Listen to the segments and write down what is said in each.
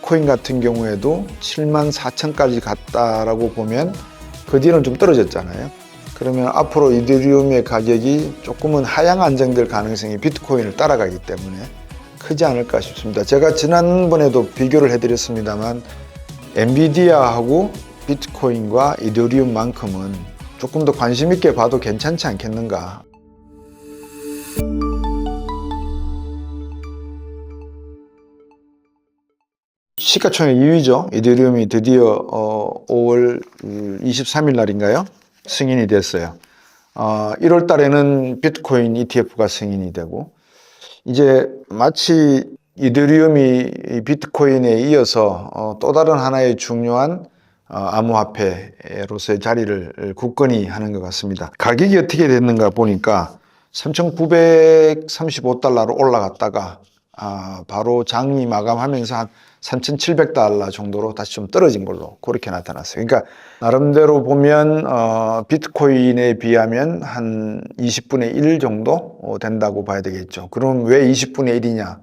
비트코인 같은 경우에도 74,000까지 갔다라고 보면 그 뒤는 좀 떨어졌잖아요. 그러면 앞으로 이더리움의 가격이 조금은 하향 안정될 가능성이 비트코인을 따라가기 때문에 크지 않을까 싶습니다. 제가 지난번에도 비교를 해드렸습니다만 엔비디아하고 비트코인과 이더리움만큼은 조금 더 관심 있게 봐도 괜찮지 않겠는가. 시가총액 2위죠. 이더리움이 드디어 5월 23일 날인가요? 승인이 됐어요. 1월 달에는 비트코인 ETF가 승인이 되고, 이제 마치 이더리움이 비트코인에 이어서 또 다른 하나의 중요한 암호화폐로서의 자리를 굳건히 하는 것 같습니다. 가격이 어떻게 됐는가 보니까 3,935달러로 올라갔다가 바로 장이 마감하면서 한 3,700달러 정도로 다시 좀 떨어진 걸로 그렇게 나타났어요. 그러니까 나름대로 보면 비트코인에 비하면 한 20분의 1 정도 된다고 봐야 되겠죠. 그럼 왜 20분의 1이냐?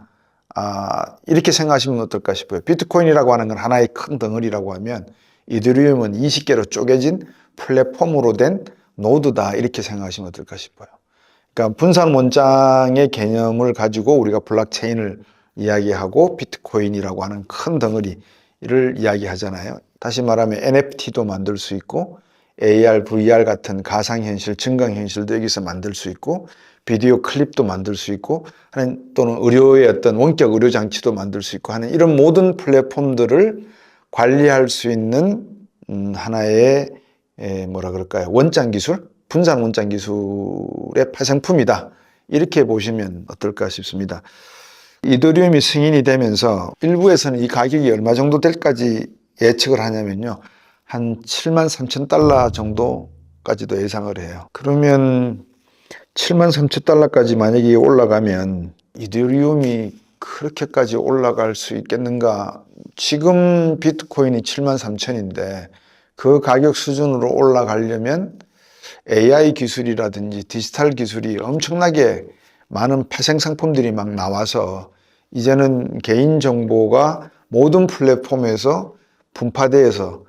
이렇게 생각하시면 어떨까 싶어요. 비트코인이라고 하는 건 하나의 큰 덩어리라고 하면 이더리움은 20개로 쪼개진 플랫폼으로 된 노드다, 이렇게 생각하시면 어떨까 싶어요. 그러니까 분산 원장의 개념을 가지고 우리가 블록체인을 이야기하고 비트코인이라고 하는 큰 덩어리를 이야기하잖아요. 다시 말하면 NFT도 만들 수 있고 AR, VR 같은 가상현실, 증강현실도 여기서 만들 수 있고 비디오 클립도 만들 수 있고 하는, 또는 의료의 어떤 원격 의료 장치도 만들 수 있고 하는 이런 모든 플랫폼들을 관리할 수 있는 하나의 뭐라 그럴까요? 원장 기술? 분산 원장 기술의 파생품이다, 이렇게 보시면 어떨까 싶습니다. 이더리움이 승인이 되면서 일부에서는 이 가격이 얼마 정도 될까지 예측을 하냐면요, 한 73,000달러 정도까지도 예상을 해요. 그러면 73,000달러까지 만약에 올라가면 이더리움이 그렇게까지 올라갈 수 있겠는가? 지금 비트코인이 73,000인데 그 가격 수준으로 올라가려면 AI 기술이라든지 디지털 기술이 엄청나게 많은 파생 상품들이 막 나와서 이제는 개인정보가 모든 플랫폼에서 분파돼서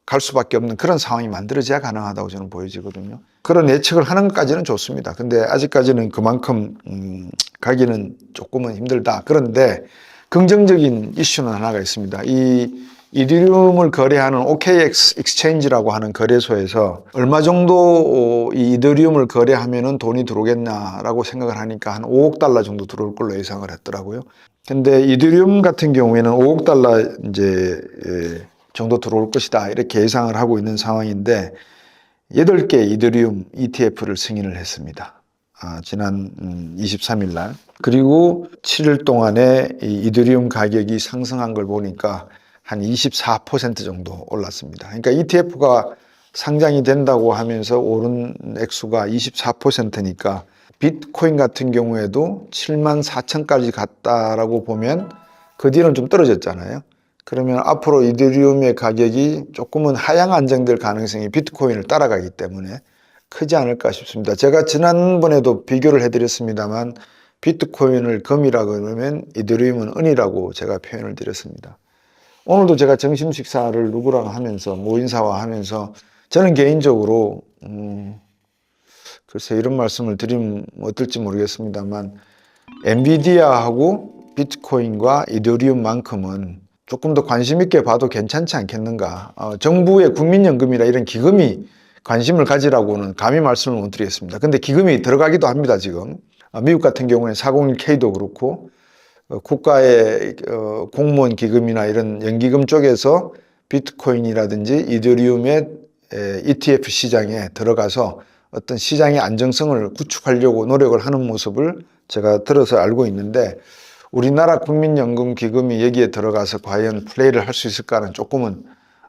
갈 수밖에 없는 그런 상황이 만들어져야 가능하다고 저는 보여지거든요. 그런 예측을 하는 것까지는 좋습니다. 근데 아직까지는 그만큼 가기는 조금은 힘들다. 그런데 긍정적인 이슈는 하나가 있습니다. 이 이더리움을 거래하는 OKX 익스체인지라고 하는 거래소에서 얼마 정도 이 이더리움을 거래하면은 돈이 들어오겠냐라고 생각을 하니까 한 5억 달러 정도 들어올 걸로 예상을 했더라고요. 근데 이더리움 같은 경우에는 5억 달러 이제 정도 들어올 것이다, 이렇게 예상을 하고 있는 상황인데 8개 이더리움 ETF를 승인을 했습니다. 지난 23일 날. 그리고 7일 동안에 이 이더리움 가격이 상승한 걸 보니까 한 24% 정도 올랐습니다. 그러니까 ETF가 상장이 된다고 하면서 오른 액수가 24%니까 비트코인 같은 경우에도 74,000까지 갔다라고 보면 그 뒤는 좀 떨어졌잖아요. 그러면 앞으로 이더리움의 가격이 조금은 하향 안정될 가능성이 비트코인을 따라가기 때문에 크지 않을까 싶습니다. 제가 지난번에도 비교를 해드렸습니다만 비트코인을 금이라 그러면 이더리움은 은이라고 제가 표현을 드렸습니다. 오늘도 제가 점심 식사를 누구랑 하면서 모인사와 하면서 저는 개인적으로 글쎄 이런 말씀을 드리면 어떨지 모르겠습니다만 엔비디아하고 비트코인과 이더리움만큼은 조금 더 관심 있게 봐도 괜찮지 않겠는가. 정부의 국민연금이나 이런 기금이 관심을 가지라고는 감히 말씀을 못 드리겠습니다. 근데 기금이 들어가기도 합니다. 지금 미국 같은 경우에 401k도 그렇고 국가의 공무원 기금이나 이런 연기금 쪽에서 비트코인이라든지 이더리움의 ETF 시장에 들어가서 어떤 시장의 안정성을 구축하려고 노력을 하는 모습을 제가 들어서 알고 있는데 우리나라 국민연금 기금이 여기에 들어가서 과연 플레이를 할 수 있을까는 조금은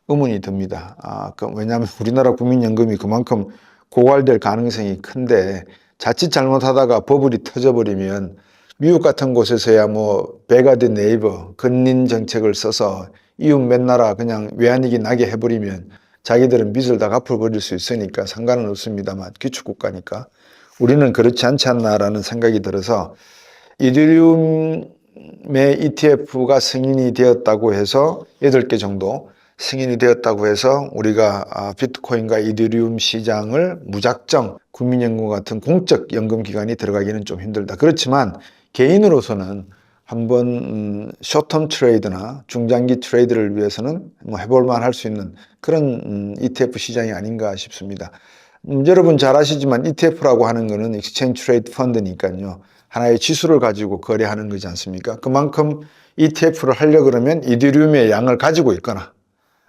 의문이 듭니다. 왜냐하면 우리나라 국민연금이 그만큼 고갈될 가능성이 큰데 자칫 잘못하다가 버블이 터져버리면 미국 같은 곳에서야 뭐 베가드 네이버 근린 정책을 써서 이웃 몇 나라 그냥 외환위기 나게 해버리면 자기들은 빚을 다 갚아버릴 수 있으니까 상관은 없습니다만 기축국가니까 우리는 그렇지 않지 않나라는 생각이 들어서 이더리움 ETF가 승인이 되었다고 해서 8개 정도 승인이 되었다고 해서 우리가 비트코인과 이더리움 시장을 무작정 국민연금 같은 공적 연금기관이 들어가기는 좀 힘들다. 그렇지만 개인으로서는 한번 쇼텀 트레이드나 중장기 트레이드를 위해서는 뭐 해볼만 할 수 있는 그런 ETF 시장이 아닌가 싶습니다. 여러분 잘 아시지만 ETF라고 하는 거는 Exchange Traded Fund니까요. 하나의 지수를 가지고 거래하는 거지 않습니까? 그만큼 ETF를 하려고 그러면 이더리움의 양을 가지고 있거나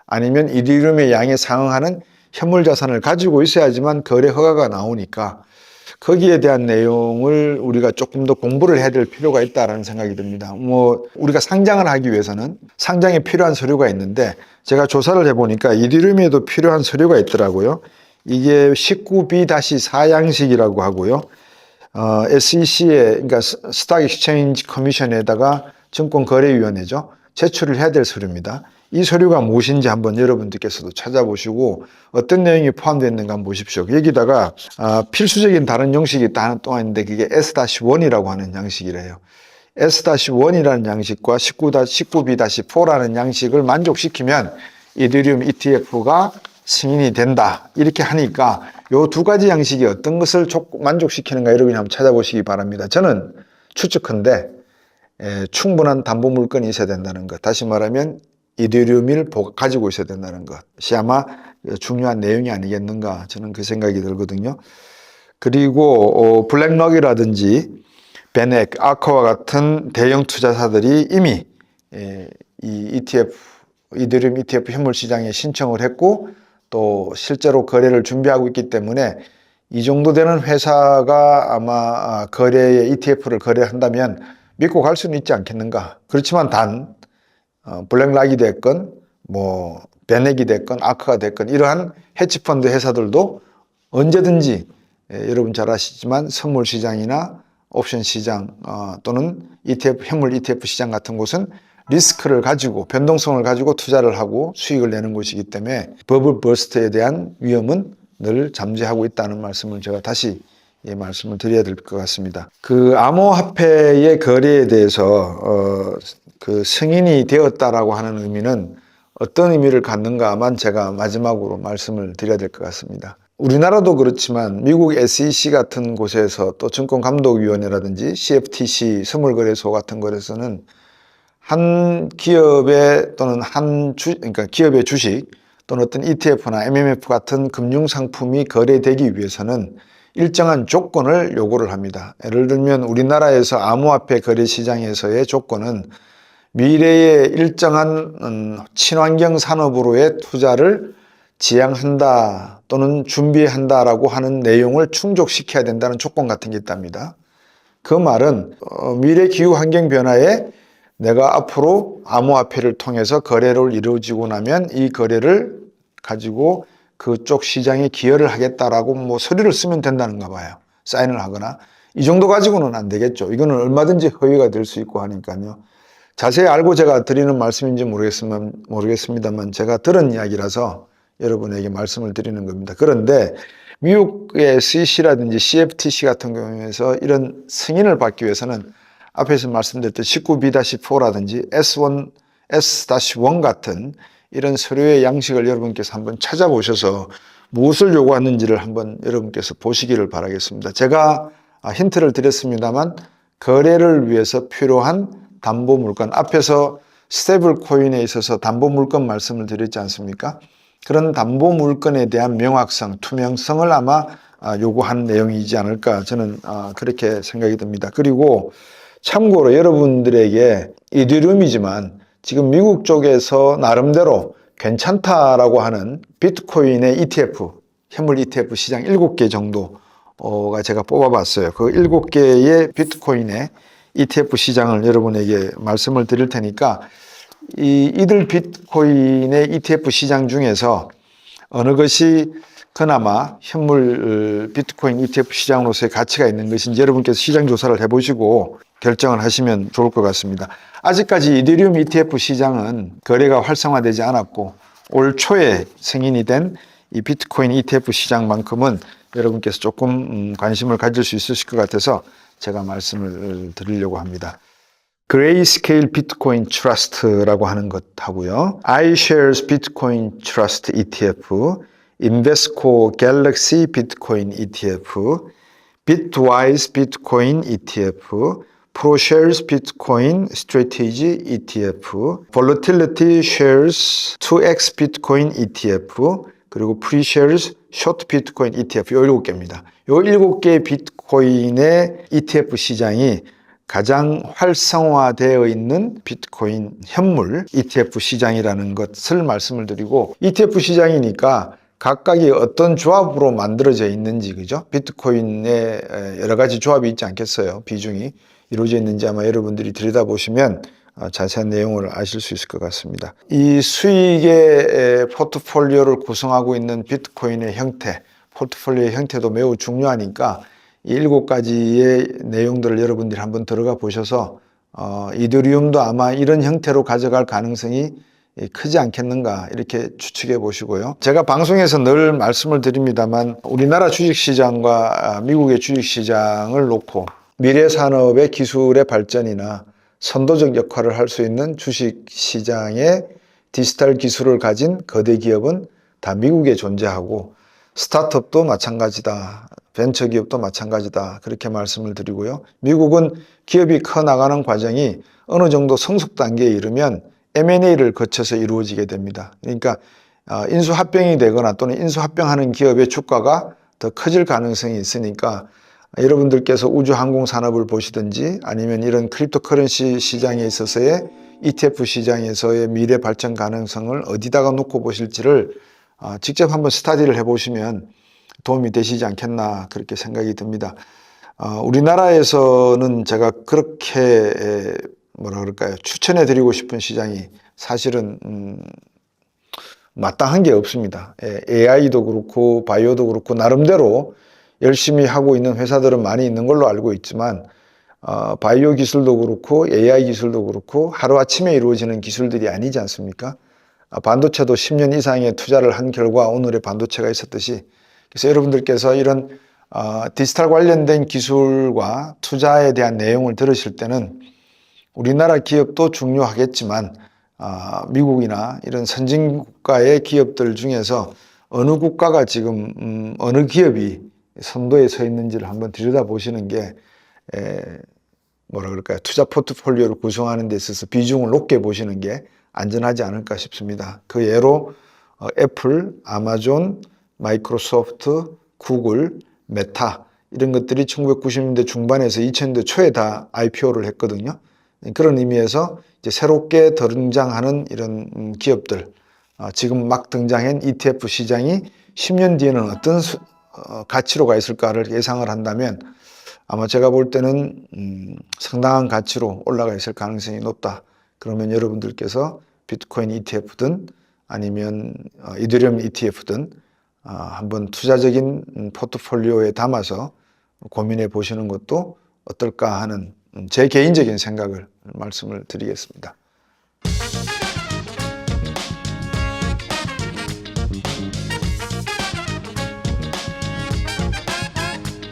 아니면 이더리움의 양에 상응하는 현물 자산을 가지고 있어야지만 거래 허가가 나오니까 거기에 대한 내용을 우리가 조금 더 공부를 해야 될 필요가 있다는 생각이 듭니다. 뭐 우리가 상장을 하기 위해서는 상장에 필요한 서류가 있는데 제가 조사를 해보니까 이더리움에도 필요한 서류가 있더라고요. 이게 19B-4 양식이라고 하고요. SEC에 그러니까 스탁 익스체인지 커미션에다가 증권거래위원회죠. 제출을 해야 될 서류입니다. 이 서류가 무엇인지 한번 여러분들께서도 찾아보시고 어떤 내용이 포함되어 있는가 한번 보십시오. 여기다가 필수적인 다른 형식이 또 있는데 그게 S-1이라고 하는 양식이래요. S-1이라는 양식과 19B-4라는 양식을 만족시키면 이더리움 ETF가 승인이 된다. 이렇게 하니까 요 두 가지 양식이 어떤 것을 만족시키는가 여러분이 한번 찾아보시기 바랍니다. 저는 추측컨대 충분한 담보 물건이 있어야 된다는 것. 다시 말하면 이더리움을 가지고 있어야 된다는 것이 아마 중요한 내용이 아니겠는가 저는 그 생각이 들거든요. 그리고 블랙록이라든지 베넥, 아커와 같은 대형 투자사들이 이미 이 이더리움 ETF 현물 시장에 신청을 했고 또 실제로 거래를 준비하고 있기 때문에 이 정도 되는 회사가 아마 거래에 ETF를 거래한다면 믿고 갈 수는 있지 않겠는가. 그렇지만 단 블랙락이 됐건 뭐 베넥이 됐건 아크가 됐건 이러한 헤지펀드 회사들도 언제든지 여러분 잘 아시지만 선물 시장이나 옵션 시장 또는 ETF, 현물 ETF 시장 같은 곳은 리스크를 가지고 변동성을 가지고 투자를 하고 수익을 내는 곳이기 때문에 버블 버스트에 대한 위험은 늘 잠재하고 있다는 말씀을 제가 다시 말씀을 드려야 될 것 같습니다. 그 암호화폐의 거래에 대해서 그 승인이 되었다라고 하는 의미는 어떤 의미를 갖는가만 제가 마지막으로 말씀을 드려야 될 것 같습니다. 우리나라도 그렇지만 미국 SEC 같은 곳에서 또 증권감독위원회라든지 CFTC 선물거래소 같은 곳에서는 한 기업의 또는 그러니까 기업의 주식 또는 어떤 ETF나 MMF 같은 금융상품이 거래되기 위해서는 일정한 조건을 요구를 합니다. 예를 들면 우리나라에서 암호화폐 거래 시장에서의 조건은 미래의 일정한 친환경 산업으로의 투자를 지향한다 또는 준비한다라고 하는 내용을 충족시켜야 된다는 조건 같은 게 있답니다. 그 말은 미래 기후 환경 변화에 내가 앞으로 암호화폐를 통해서 거래를 이루어지고 나면 이 거래를 가지고 그쪽 시장에 기여를 하겠다라고 뭐 서류를 쓰면 된다는가 봐요. 사인을 하거나. 이 정도 가지고는 안 되겠죠. 이거는 얼마든지 허위가 될 수 있고 하니까요. 자세히 알고 제가 드리는 말씀인지 모르겠습니다만 제가 들은 이야기라서 여러분에게 말씀을 드리는 겁니다. 그런데 미국의 SEC라든지 CFTC 같은 경우에서 이런 승인을 받기 위해서는 앞에서 말씀드렸던 19B-4라든지 S-1 같은 이런 서류의 양식을 여러분께서 한번 찾아보셔서 무엇을 요구하는지를 한번 여러분께서 보시기를 바라겠습니다. 제가 힌트를 드렸습니다만 거래를 위해서 필요한 담보 물건, 앞에서 스테이블 코인에 있어서 담보 물건 말씀을 드렸지 않습니까? 그런 담보 물건에 대한 명확성, 투명성을 아마 요구하는 내용이지 않을까 저는 그렇게 생각이 듭니다. 그리고 참고로 여러분들에게 이더리움이지만 지금 미국 쪽에서 나름대로 괜찮다라고 하는 비트코인의 ETF, 현물 ETF 시장 7개 정도가 제가 뽑아봤어요. 그 7개의 비트코인의 ETF 시장을 여러분에게 말씀을 드릴 테니까 이들 비트코인의 ETF 시장 중에서 어느 것이 그나마 현물 비트코인 ETF 시장으로서의 가치가 있는 것인지 여러분께서 시장 조사를 해보시고 결정을 하시면 좋을 것 같습니다. 아직까지 이더리움 ETF 시장은 거래가 활성화되지 않았고 올 초에 승인이 된 이 비트코인 ETF 시장만큼은 여러분께서 조금 관심을 가질 수 있으실 것 같아서 제가 말씀을 드리려고 합니다. Grayscale Bitcoin Trust라고 하는 것 하고요. iShares Bitcoin Trust ETF, Invesco Galaxy Bitcoin ETF, Bitwise Bitcoin ETF, ProShares Bitcoin Strategy ETF, Volatility Shares 2X Bitcoin ETF, 그리고 Pre-Shares Short Bitcoin ETF, 요 7개입니다. 요 7개의 비트코인의 ETF 시장이 가장 활성화되어 있는 비트코인 현물 ETF 시장이라는 것을 말씀을 드리고, ETF 시장이니까 각각이 어떤 조합으로 만들어져 있는지, 그죠? 비트코인에 여러 가지 조합이 있지 않겠어요? 비중이 이루어져 있는지 아마 여러분들이 들여다보시면 자세한 내용을 아실 수 있을 것 같습니다. 이 수익의 포트폴리오를 구성하고 있는 비트코인의 형태, 포트폴리오의 형태도 매우 중요하니까 이 7가지의 내용들을 여러분들이 한번 들어가 보셔서 이더리움도 아마 이런 형태로 가져갈 가능성이 크지 않겠는가 이렇게 추측해 보시고요. 제가 방송에서 늘 말씀을 드립니다만 우리나라 주식시장과 미국의 주식시장을 놓고 미래 산업의 기술의 발전이나 선도적 역할을 할 수 있는 주식시장의 디지털 기술을 가진 거대 기업은 다 미국에 존재하고, 스타트업도 마찬가지다, 벤처기업도 마찬가지다, 그렇게 말씀을 드리고요. 미국은 기업이 커 나가는 과정이 어느 정도 성숙 단계에 이르면 M&A를 거쳐서 이루어지게 됩니다. 그러니까 인수합병이 되거나 또는 인수합병하는 기업의 주가가 더 커질 가능성이 있으니까, 여러분들께서 우주항공산업을 보시든지 아니면 이런 크립토커런시 시장에 있어서의 ETF 시장에서의 미래 발전 가능성을 어디다가 놓고 보실지를 직접 한번 스터디를 해보시면 도움이 되시지 않겠나 그렇게 생각이 듭니다. 우리나라에서는 제가 그렇게 뭐라 그럴까요? 추천해 드리고 싶은 시장이 사실은 마땅한 게 없습니다. AI도 그렇고 바이오도 그렇고 나름대로 열심히 하고 있는 회사들은 많이 있는 걸로 알고 있지만, 바이오 기술도 그렇고 AI 기술도 그렇고 하루아침에 이루어지는 기술들이 아니지 않습니까? 반도체도 10년 이상의 투자를 한 결과 오늘의 반도체가 있었듯이, 그래서 여러분들께서 이런 디지털 관련된 기술과 투자에 대한 내용을 들으실 때는 우리나라 기업도 중요하겠지만 미국이나 이런 선진국가의 기업들 중에서 어느 국가가 지금 어느 기업이 선도에 서 있는지를 한번 들여다보시는 게 뭐라 그럴까요? 투자 포트폴리오를 구성하는 데 있어서 비중을 높게 보시는 게 안전하지 않을까 싶습니다. 그 예로 애플, 아마존, 마이크로소프트, 구글, 메타 이런 것들이 1990년대 중반에서 2000년대 초에 다 IPO를 했거든요. 그런 의미에서 이제 새롭게 등장하는 이런 기업들, 지금 막 등장한 ETF 시장이 10년 뒤에는 어떤 가치로 가 있을까를 예상을 한다면 아마 제가 볼 때는 상당한 가치로 올라가 있을 가능성이 높다. 그러면 여러분들께서 비트코인 ETF든 아니면 이더리움 ETF든 한번 투자적인 포트폴리오에 담아서 고민해 보시는 것도 어떨까 하는 제 개인적인 생각을 말씀을 드리겠습니다.